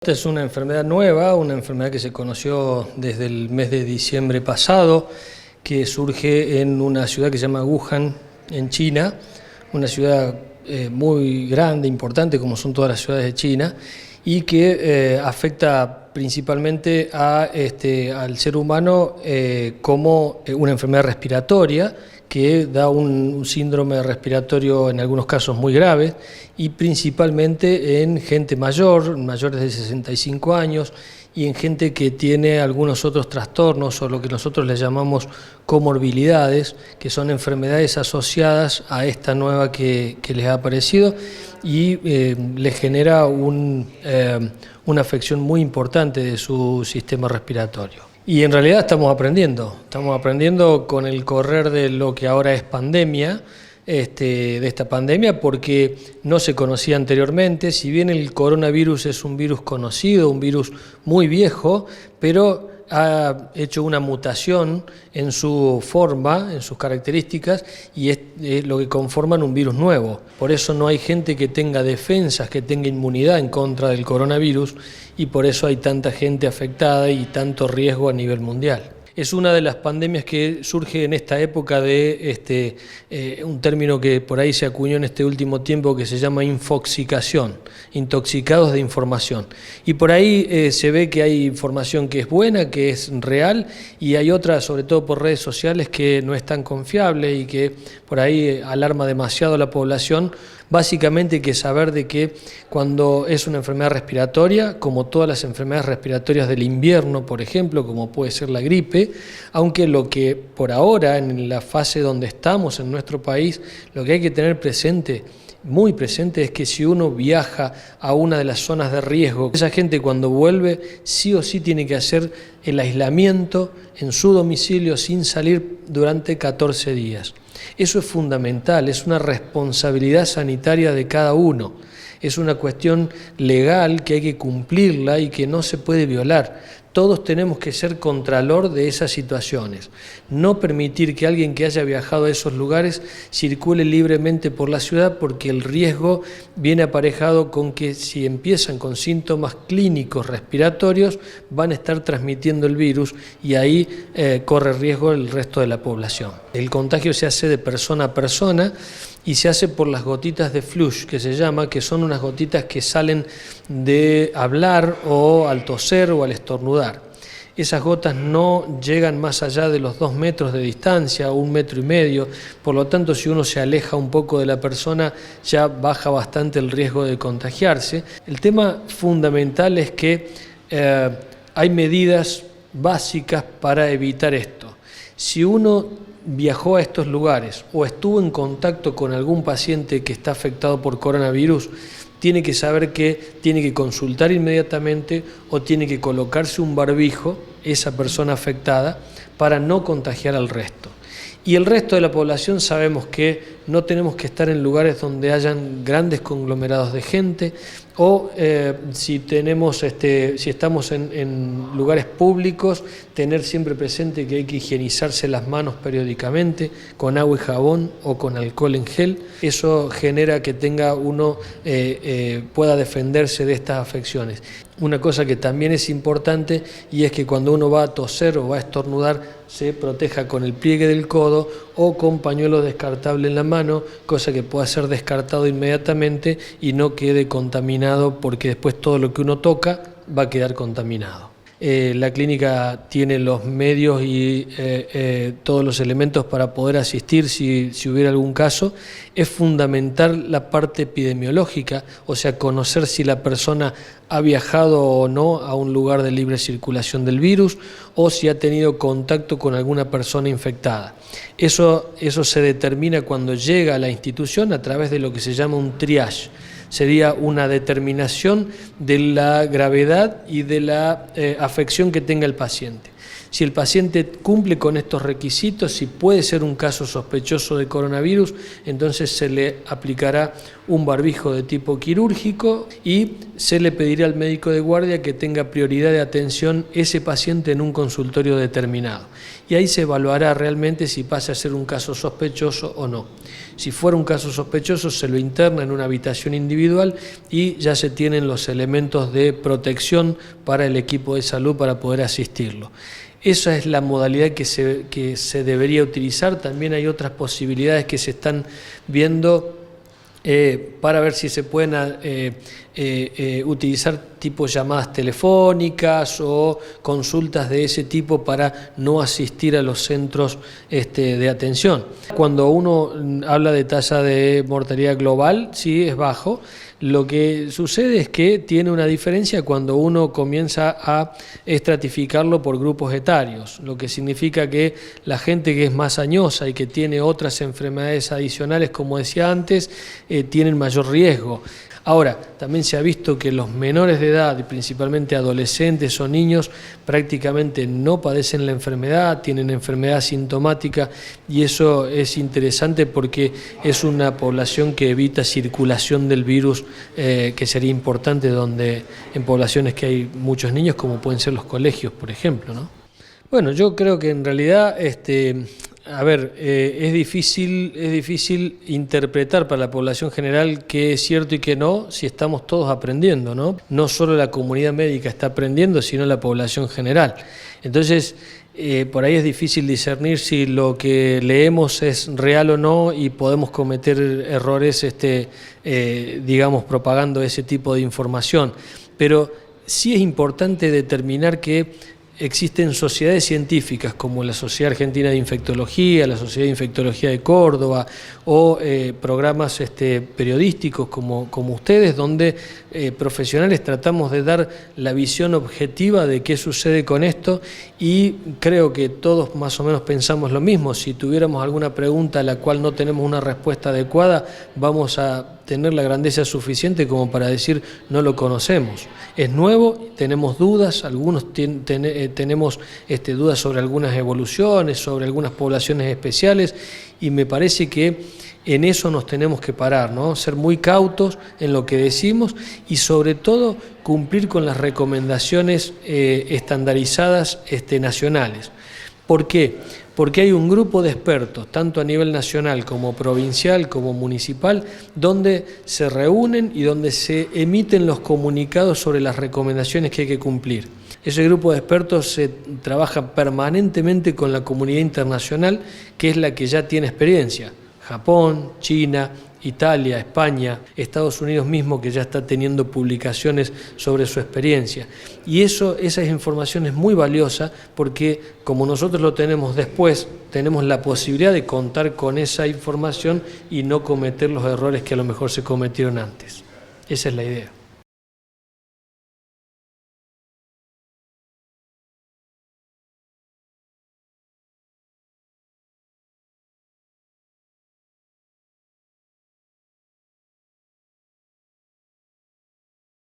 Esta es una enfermedad nueva, una enfermedad que se conoció desde el mes de diciembre pasado, que surge en una ciudad que se llama Wuhan, en China, una ciudad muy grande, importante, como son todas las ciudades de China, y que afecta principalmente al ser humano como una enfermedad respiratoria, que da un síndrome respiratorio en algunos casos muy grave y principalmente en gente mayores de 65 años y en gente que tiene algunos otros trastornos o lo que nosotros le llamamos comorbilidades, que son enfermedades asociadas a esta nueva que les ha aparecido y les genera una afección muy importante de su sistema respiratorio. Y en realidad estamos aprendiendo con el correr de lo que ahora es pandemia, de esta pandemia, porque no se conocía anteriormente. Si bien el coronavirus es un virus conocido, un virus muy viejo, pero ha hecho una mutación en su forma, en sus características, y es lo que conforman un virus nuevo. Por eso no hay gente que tenga defensas, que tenga inmunidad en contra del coronavirus, y por eso hay tanta gente afectada y tanto riesgo a nivel mundial. Es una de las pandemias que surge en esta época de un término que por ahí se acuñó en este último tiempo que se llama infoxicación, intoxicados de información. Y por ahí se ve que hay información que es buena, que es real, y hay otra, sobre todo por redes sociales, que no es tan confiable y que por ahí alarma demasiado a la población. Básicamente hay que saber de que cuando es una enfermedad respiratoria, como todas las enfermedades respiratorias del invierno, por ejemplo, como puede ser la gripe, aunque lo que por ahora, en la fase donde estamos en nuestro país, lo que hay que tener presente, muy presente, es que si uno viaja a una de las zonas de riesgo, esa gente cuando vuelve sí o sí tiene que hacer el aislamiento en su domicilio sin salir durante 14 días. Eso es fundamental, es una responsabilidad sanitaria de cada uno, es una cuestión legal que hay que cumplirla y que no se puede violar. Todos tenemos que ser contralor de esas situaciones, no permitir que alguien que haya viajado a esos lugares circule libremente por la ciudad, porque el riesgo viene aparejado con que si empiezan con síntomas clínicos respiratorios van a estar transmitiendo el virus y ahí corre riesgo el resto de la población. El contagio se hace de persona a persona y se hace por las gotitas de flush, que se llama, que son unas gotitas que salen de hablar o al toser o al estornudar. Esas gotas no llegan más allá de los 2 metros de distancia o 1,5 metros, por lo tanto si uno se aleja un poco de la persona ya baja bastante el riesgo de contagiarse. El tema fundamental es que hay medidas básicas para evitar esto. Si uno viajó a estos lugares o estuvo en contacto con algún paciente que está afectado por coronavirus, tiene que saber que tiene que consultar inmediatamente o tiene que colocarse un barbijo, esa persona afectada, para no contagiar al resto. Y el resto de la población sabemos que no tenemos que estar en lugares donde hayan grandes conglomerados de gente o si estamos en lugares públicos, tener siempre presente que hay que higienizarse las manos periódicamente con agua y jabón o con alcohol en gel. Eso genera que uno pueda defenderse de estas afecciones. Una cosa que también es importante y es que cuando uno va a toser o va a estornudar se proteja con el pliegue del codo o con pañuelo descartable en la mano, cosa que pueda ser descartado inmediatamente y no quede contaminado, porque después todo lo que uno toca va a quedar contaminado. La clínica tiene los medios y todos los elementos para poder asistir si hubiera algún caso. Es fundamental la parte epidemiológica, o sea, conocer si la persona ha viajado o no a un lugar de libre circulación del virus o si ha tenido contacto con alguna persona infectada. Eso se determina cuando llega a la institución a través de lo que se llama un triage. Sería una determinación de la gravedad y de la afección que tenga el paciente. Si el paciente cumple con estos requisitos, si puede ser un caso sospechoso de coronavirus, entonces se le aplicará un barbijo de tipo quirúrgico y se le pedirá al médico de guardia que tenga prioridad de atención ese paciente en un consultorio determinado. Y ahí se evaluará realmente si pasa a ser un caso sospechoso o no. Si fuera un caso sospechoso, se lo interna en una habitación individual y ya se tienen los elementos de protección para el equipo de salud para poder asistirlo. Esa es la modalidad que se debería utilizar. También hay otras posibilidades que se están viendo para ver si se pueden utilizar tipo llamadas telefónicas o consultas de ese tipo para no asistir a los centros de atención. Cuando uno habla de tasa de mortalidad global, sí, es bajo. Lo que sucede es que tiene una diferencia cuando uno comienza a estratificarlo por grupos etarios, lo que significa que la gente que es más añosa y que tiene otras enfermedades adicionales, como decía antes, tienen mayor riesgo. Ahora, también se ha visto que los menores de edad, y principalmente adolescentes o niños, prácticamente no padecen la enfermedad, tienen enfermedad asintomática, y eso es interesante porque es una población que evita circulación del virus, que sería importante en poblaciones que hay muchos niños, como pueden ser los colegios, por ejemplo, ¿no? Bueno, yo creo que en realidad es difícil interpretar para la población general qué es cierto y qué no, si estamos todos aprendiendo, ¿no? No solo la comunidad médica está aprendiendo, sino la población general. Entonces, por ahí es difícil discernir si lo que leemos es real o no y podemos cometer errores, digamos, propagando ese tipo de información. Pero sí es importante determinar que existen sociedades científicas como la Sociedad Argentina de Infectología, la Sociedad de Infectología de Córdoba o programas periodísticos como ustedes, donde profesionales tratamos de dar la visión objetiva de qué sucede con esto, y creo que todos más o menos pensamos lo mismo. Si tuviéramos alguna pregunta a la cual no tenemos una respuesta adecuada, vamos a tener la grandeza suficiente como para decir no lo conocemos. Es nuevo, tenemos dudas, algunos tenemos dudas sobre algunas evoluciones, sobre algunas poblaciones especiales, y me parece que en eso nos tenemos que parar, ¿no? Ser muy cautos en lo que decimos y sobre todo cumplir con las recomendaciones estandarizadas nacionales. ¿Por qué? Porque hay un grupo de expertos, tanto a nivel nacional como provincial, como municipal, donde se reúnen y donde se emiten los comunicados sobre las recomendaciones que hay que cumplir. Ese grupo de expertos se trabaja permanentemente con la comunidad internacional, que es la que ya tiene experiencia. Japón, China, Italia, España, Estados Unidos mismo, que ya está teniendo publicaciones sobre su experiencia. Y esa información es muy valiosa porque, como nosotros lo tenemos después, tenemos la posibilidad de contar con esa información y no cometer los errores que a lo mejor se cometieron antes. Esa es la idea.